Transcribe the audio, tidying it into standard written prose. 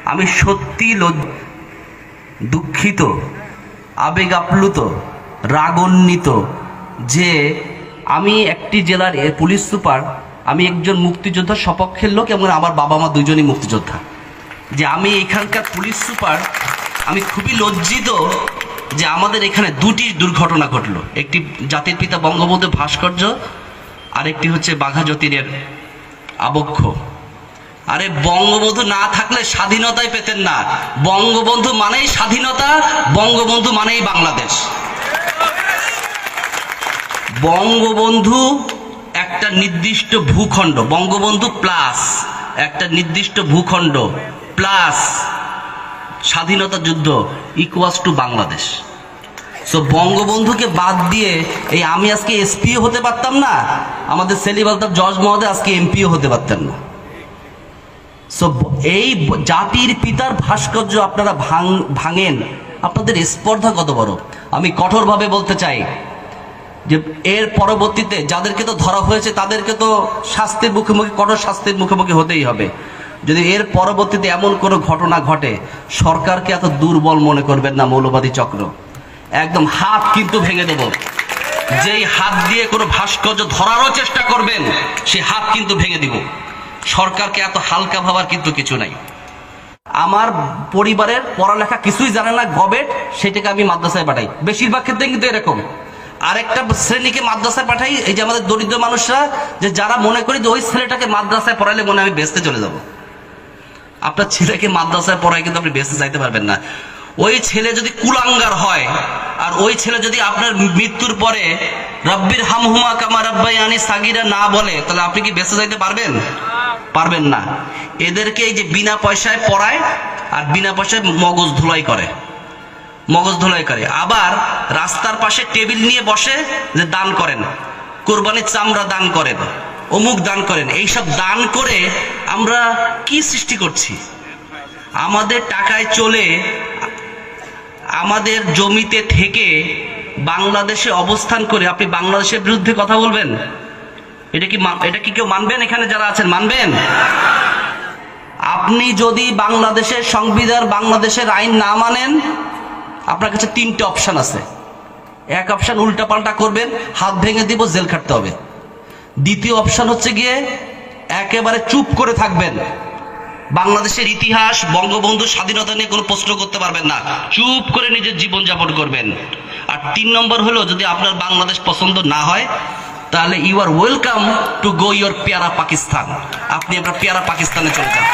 আমি সত্যি দুঃখিত, আবেগ আপ্লুত, রাগান্বিত যে আমি একটি জেলার পুলিশ সুপার, আমি একজন মুক্তিযোদ্ধার সপক্ষের লোক এবং আমার বাবা মা দুজনই মুক্তিযোদ্ধা, যে আমি এখানকার পুলিশ সুপার, আমি খুবই লজ্জিত যে আমাদের এখানে দুটি দুর্ঘটনা ঘটলো। একটি জাতির পিতা বঙ্গবন্ধুর ভাস্কর্য, আর একটি হচ্ছে বাঘা যতীনের আবক্ষ। আরে বঙ্গবন্ধু না থাকলে স্বাধীনতাই পেতেন না। বঙ্গবন্ধু মানেই স্বাধীনতা, বঙ্গবন্ধু মানেই বাংলাদেশ। বঙ্গবন্ধু একটা নির্দিষ্ট ভূখণ্ড, বঙ্গবন্ধু প্লাস একটা নির্দিষ্ট ভূখণ্ড প্লাস স্বাধীনতা যুদ্ধ ইকুয়ালস টু বাংলাদেশ। সো বঙ্গবন্ধুকে বাদ দিয়ে এই আমি আজকে এসপিও হতে পারতাম না, আমাদের সেলিম আলতাফ জজ মহোদয় আজকে এমপিও হতে পারতেন না। সো এই জাতির পিতার ভাস্কর্য আপনারা ভাঙেন, আপনাদের স্পর্ধা কত বড়। আমি কঠোরভাবে বলতে চাই যে এর পরবর্তীতে যাদেরকে তো ধরা হয়েছে তাদেরকে তো শাস্তির মুখোমুখি, কঠোর শাস্তির মুখোমুখি হতেই হবে। যদি এর পরবর্তীতে এমন কোনো ঘটনা ঘটে, সরকারকে এত দুর্বল মনে করবেন না মৌলবাদী চক্র, একদম হাত কিন্তু ভেঙে দেব। যেই হাত দিয়ে কোনো ভাস্কর্য ধরারও চেষ্টা করবেন সেই হাত কিন্তু ভেঙে দিব। সরকারকে এত হালকা ভাবার কিন্তু কিছু নাই। আমার পরিবারের পড়ালেখা কিছুই জানে না, গবেট, সেটাকে আমি মাদ্রাসায় পাঠাই, বেশিরভাগ ক্ষেত্রে কিন্তু এরকম। আরেকটা শ্রেণীকে মাদ্রাসায় পাঠাই, এই যে আমাদের দরিদ্র মানুষরা, যে যারা মনে করি যে ওই ছেলেটাকে মাদ্রাসায় পড়াইলে মনে আমি বেসতে চলে যাব। আপনার ছেলেকে মাদ্রাসায় পড়ায় কিন্তু আপনি বেসতে চাইতে পারবেন না। ওই ছেলে যদি কুলাঙ্গার হয়, আর ওই ছেলে যদি আপনার মৃত্যুর পরে রব্বির হামহুমা কামা রাব্বায়ানি সাগীরা না বলে, তাহলে আপনি কি বেঁচে যাইতে পারবেন? পারবেন না। এদেরকে এই যে বিনা পয়সায় পড়ায় আর বিনা পয়সায় মগজ ধুলাই করে, মগজ ধুলাই করে। আবার রাস্তার পাশে টেবিল নিয়ে বসে যে দান করেন, কোরবানির চামড়া দান করেন, অমুক দান করেন। এইসব দান করে আমরা কি সৃষ্টি করছি? আমাদের টাকায় চলে, আমাদের জমিতে থেকে বাংলাদেশে অবস্থান করে আপনি বাংলাদেশের বিরুদ্ধে কথা বলবেন? এটা কি কেউ মানবেন? এখানে যারা আছেন মানবেন? আপনি যদি বাংলাদেশের সংবিধান, বাংলাদেশের আইন না মানেন, আপনার কাছে তিনটে অপশন আছে। এক অপশন উল্টাপাল্টা করবেন, হাত ভেঙে দিব, জেল খাটতে হবে। দ্বিতীয় অপশন হচ্ছে গিয়ে একেবারে চুপ করে থাকবেন, বাংলাদেশের ইতিহাস, বঙ্গবন্ধু স্বাধীনতা নিয়ে কোনো প্রশ্ন করতে পারবেন না, চুপ করে নিজের জীবন যাপন করবেন। আর 3 নম্বর হলো, যদি আপনার বাংলাদেশ পছন্দ না হয়, তাহলে you are welcome to go your পেয়ারা পাকিস্তান। আপনি আপনার পেয়ারা পাকিস্তানে চলে যান।